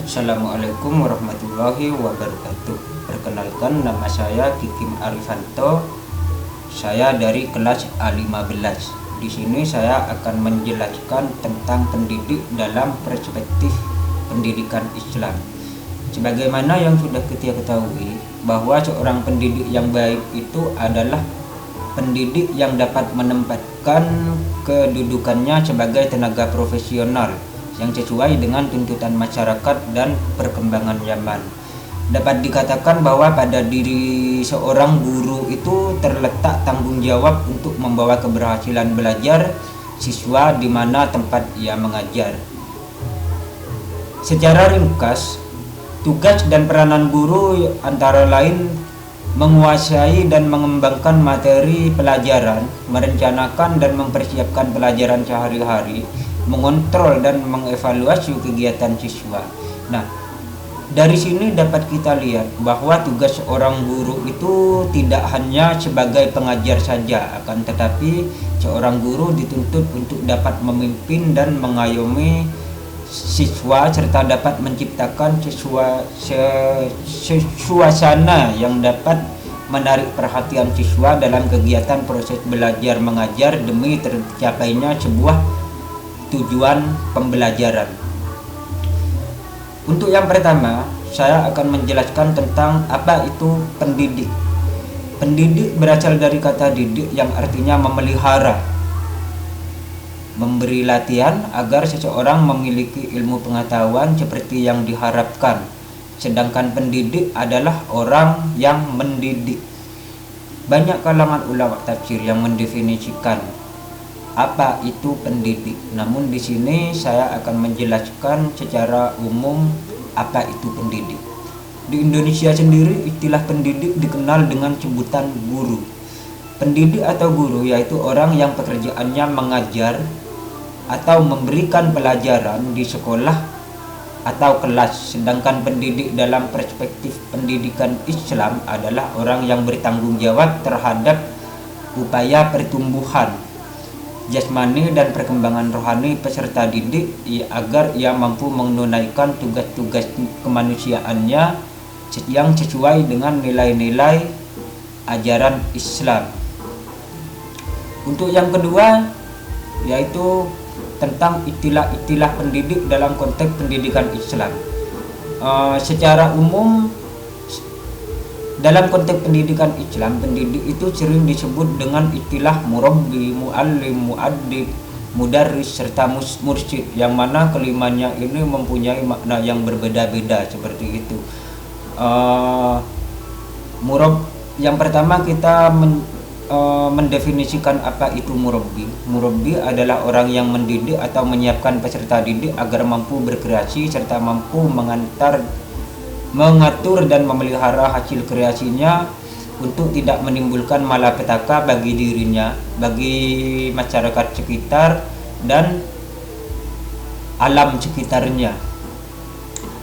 Assalamualaikum warahmatullahi wabarakatuh. Perkenalkan, nama saya Kikim Arifanto. Saya dari kelas A15. Di sini saya akan menjelaskan tentang pendidik dalam perspektif pendidikan Islam. Sebagaimana yang sudah kita ketahui, bahwa seorang pendidik yang baik itu adalah pendidik yang dapat menempatkan kedudukannya sebagai tenaga profesional yang sesuai dengan tuntutan masyarakat dan perkembangan zaman. Dapat dikatakan bahwa pada diri seorang guru itu terletak tanggung jawab untuk membawa keberhasilan belajar siswa di mana tempat ia mengajar. Secara ringkas, tugas dan peranan guru antara lain menguasai dan mengembangkan materi pelajaran, merencanakan dan mempersiapkan pelajaran sehari-hari, mengontrol dan mengevaluasi kegiatan siswa. Nah, dari sini dapat kita lihat bahwa tugas seorang guru itu tidak hanya sebagai pengajar saja, akan tetapi seorang guru dituntut untuk dapat memimpin dan mengayomi siswa serta dapat menciptakan suasana yang dapat menarik perhatian siswa dalam kegiatan proses belajar mengajar demi tercapainya sebuah tujuan pembelajaran. Untuk yang pertama, saya akan menjelaskan tentang apa itu pendidik. Pendidik berasal dari kata didik yang artinya memelihara, memberi latihan agar seseorang memiliki ilmu pengetahuan seperti yang diharapkan. Sedangkan pendidik adalah orang yang mendidik. Banyak kalangan ulama tafsir yang mendefinisikan apa itu pendidik. Namun di sini saya akan menjelaskan secara umum apa itu pendidik. Di Indonesia sendiri istilah pendidik dikenal dengan sebutan guru. Pendidik atau guru yaitu orang yang pekerjaannya mengajar atau memberikan pelajaran di sekolah atau kelas. Sedangkan pendidik dalam perspektif pendidikan Islam adalah orang yang bertanggung jawab terhadap upaya pertumbuhan jasmani dan perkembangan rohani peserta didik agar ia mampu menunaikan tugas-tugas kemanusiaannya yang sesuai dengan nilai-nilai ajaran Islam. Untuk yang kedua, yaitu tentang istilah-istilah pendidik dalam konteks pendidikan Islam. Secara umum dalam konteks pendidikan Islam, pendidik itu sering disebut dengan istilah murabbi, muallim, muaddib, mudarris, serta mursyid, yang mana kelimanya ini mempunyai makna yang berbeda-beda seperti itu. Yang pertama kita mendefinisikan apa itu murabbi. Murabbi adalah orang yang mendidik atau menyiapkan peserta didik agar mampu berkreasi serta mampu mengatur dan memelihara hasil kreasinya untuk tidak menimbulkan malapetaka bagi dirinya, bagi masyarakat sekitar dan alam sekitarnya.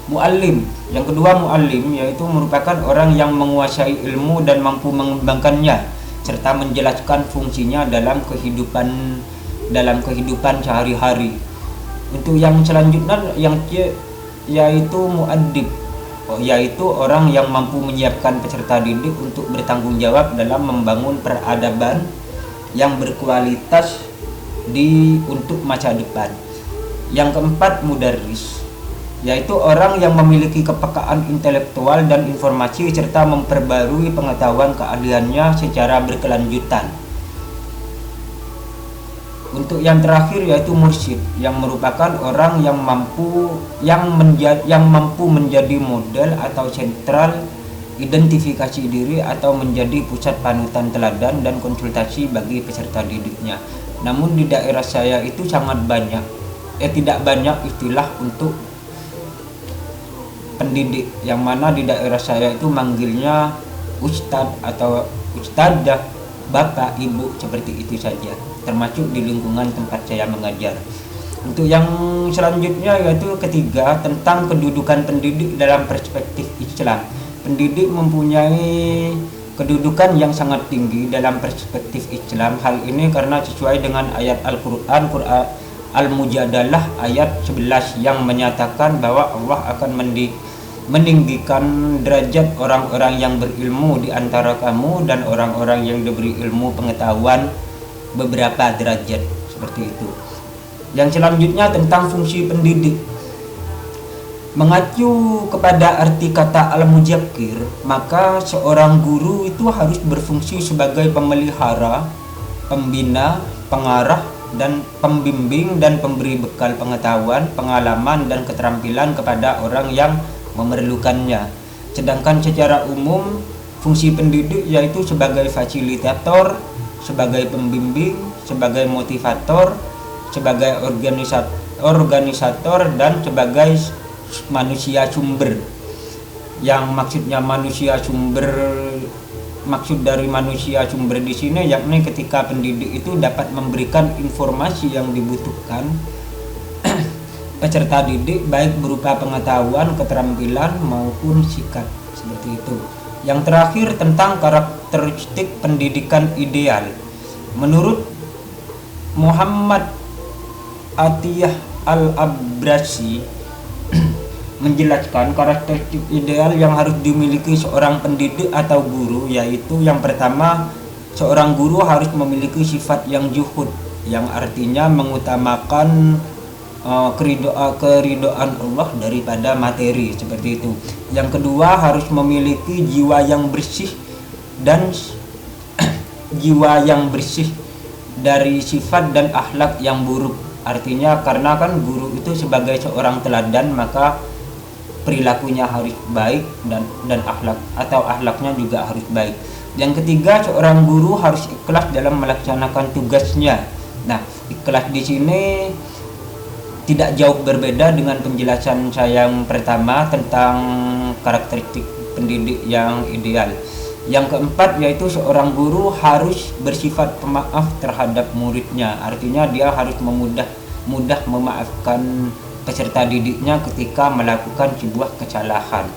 Muallim, yang kedua muallim yaitu merupakan orang yang menguasai ilmu dan mampu mengembangkannya serta menjelaskan fungsinya dalam kehidupan sehari-hari. Untuk yang selanjutnya yaitu muaddib, yaitu orang yang mampu menyiapkan peserta didik untuk bertanggung jawab dalam membangun peradaban yang berkualitas untuk masa depan. Yang keempat, mudarris, yaitu orang yang memiliki kepekaan intelektual dan informasi serta memperbarui pengetahuan keahliannya secara berkelanjutan. Untuk yang terakhir yaitu mursyid, yang merupakan orang yang mampu menjadi model atau sentral identifikasi diri atau menjadi pusat panutan teladan dan konsultasi bagi peserta didiknya. Namun di daerah saya itu sangat banyak, tidak banyak istilah untuk pendidik, yang mana di daerah saya itu manggilnya ustadz atau ustadzah, bapak, ibu, seperti itu saja, termasuk di lingkungan tempat saya mengajar. Untuk yang selanjutnya yaitu ketiga, tentang kedudukan pendidik dalam perspektif Islam. Pendidik mempunyai kedudukan yang sangat tinggi dalam perspektif Islam. Hal ini karena sesuai dengan ayat Al-Quran Al-Mujadalah ayat 11 yang menyatakan bahwa Allah akan meninggikan derajat orang-orang yang berilmu di antara kamu dan orang-orang yang diberi ilmu pengetahuan beberapa derajat, seperti itu. Yang selanjutnya tentang fungsi pendidik. Mengacu kepada arti kata al-mujakkir, maka seorang guru itu harus berfungsi sebagai pemelihara, pembina, pengarah, dan pembimbing dan pemberi bekal pengetahuan, pengalaman, dan keterampilan kepada orang yang memerlukannya. Sedangkan secara umum, fungsi pendidik yaitu sebagai fasilitator, sebagai pembimbing, sebagai motivator, sebagai organisator, dan sebagai manusia sumber. Yang maksudnya manusia sumber, maksud dari manusia sumber di sini yakni ketika pendidik itu dapat memberikan informasi yang dibutuhkan peserta didik, baik berupa pengetahuan, keterampilan, maupun sikap, seperti itu. Yang terakhir tentang karakteristik pendidikan ideal. Menurut Muhammad Atiyah Al-Abrasi menjelaskan karakteristik ideal yang harus dimiliki seorang pendidik atau guru, yaitu yang pertama, seorang guru harus memiliki sifat yang zuhud, yang artinya mengutamakan keridhaan Allah daripada materi, seperti itu. Yang kedua, harus memiliki jiwa yang bersih dan jiwa yang bersih dari sifat dan akhlak yang buruk. Artinya karena kan guru itu sebagai seorang teladan, maka perilakunya harus baik dan akhlak atau akhlaknya juga harus baik. Yang ketiga, seorang guru harus ikhlas dalam melaksanakan tugasnya. Nah, ikhlas di sini tidak jauh berbeda dengan penjelasan saya yang pertama tentang karakteristik pendidik yang ideal. Yang keempat yaitu seorang guru harus bersifat pemaaf terhadap muridnya. Artinya dia harus mudah memaafkan peserta didiknya ketika melakukan sebuah kesalahan.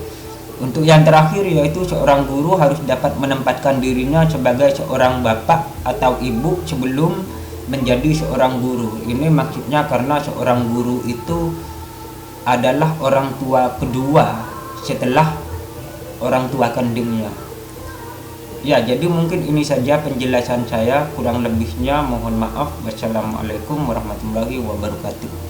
Untuk yang terakhir yaitu seorang guru harus dapat menempatkan dirinya sebagai seorang bapak atau ibu sebelum menjadi seorang guru. Ini maksudnya karena seorang guru itu adalah orang tua kedua setelah orang tua kandungnya. Ya, jadi mungkin ini saja penjelasan saya, kurang lebihnya mohon maaf. Wassalamualaikum warahmatullahi wabarakatuh.